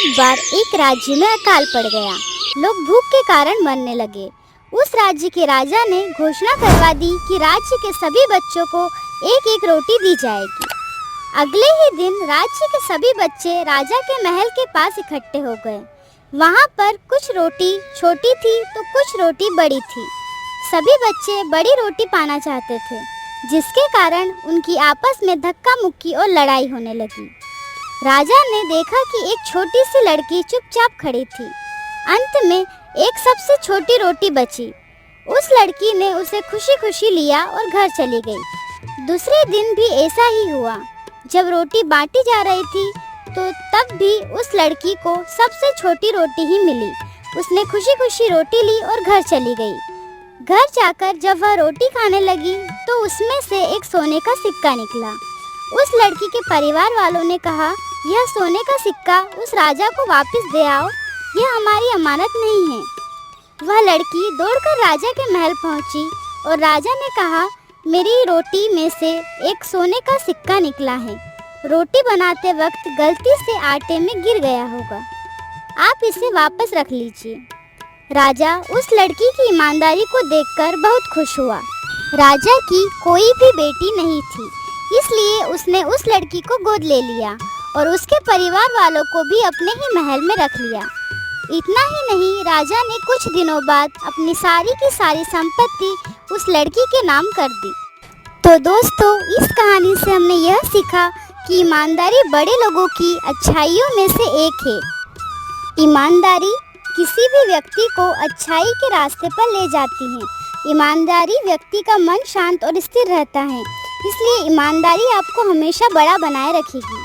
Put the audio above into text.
एक बार एक राज्य में अकाल पड़ गया। लोग भूख के कारण मरने लगे। उस राज्य के राजा ने घोषणा करवा दी कि राज्य के सभी बच्चों को एक एक रोटी दी जाएगी। अगले ही दिन राज्य के सभी बच्चे राजा के महल के पास इकट्ठे हो गए। वहाँ पर कुछ रोटी छोटी थी तो कुछ रोटी बड़ी थी। सभी बच्चे बड़ी रोटी पाना चाहते थे, जिसके कारण उनकी आपस में धक्का मुक्की और लड़ाई होने लगी। राजा ने देखा कि एक छोटी सी लड़की चुपचाप खड़ी थी। अंत में एक सबसे छोटी रोटी बची। उस लड़की ने उसे खुशी खुशी लिया और घर चली गई। दूसरे दिन भी ऐसा ही हुआ। जब रोटी बांटी जा रही थी तो तब भी उस लड़की को सबसे छोटी रोटी ही मिली। उसने खुशी खुशी रोटी ली और घर चली गई। घर जाकर जब वह रोटी खाने लगी तो उसमें से एक सोने का सिक्का निकला। उस लड़की के परिवार वालों ने कहा, यह सोने का सिक्का उस राजा को वापस दे आओ, यह हमारी अमानत नहीं है। वह लड़की दौड़कर राजा के महल पहुंची और राजा ने कहा, मेरी रोटी में से एक सोने का सिक्का निकला है। रोटी बनाते वक्त गलती से आटे में गिर गया होगा, आप इसे वापस रख लीजिए। राजा उस लड़की की ईमानदारी को देखकर बहुत खुश हुआ। राजा की कोई भी बेटी नहीं थी, इसलिए उसने उस लड़की को गोद ले लिया और उसके परिवार वालों को भी अपने ही महल में रख लिया। इतना ही नहीं, राजा ने कुछ दिनों बाद अपनी सारी की सारी संपत्ति उस लड़की के नाम कर दी। तो दोस्तों, इस कहानी से हमने यह सीखा कि ईमानदारी बड़े लोगों की अच्छाइयों में से एक है। ईमानदारी किसी भी व्यक्ति को अच्छाई के रास्ते पर ले जाती है। ईमानदारी व्यक्ति का मन शांत और स्थिर रहता है, इसलिए ईमानदारी आपको हमेशा बड़ा बनाए रखेगी।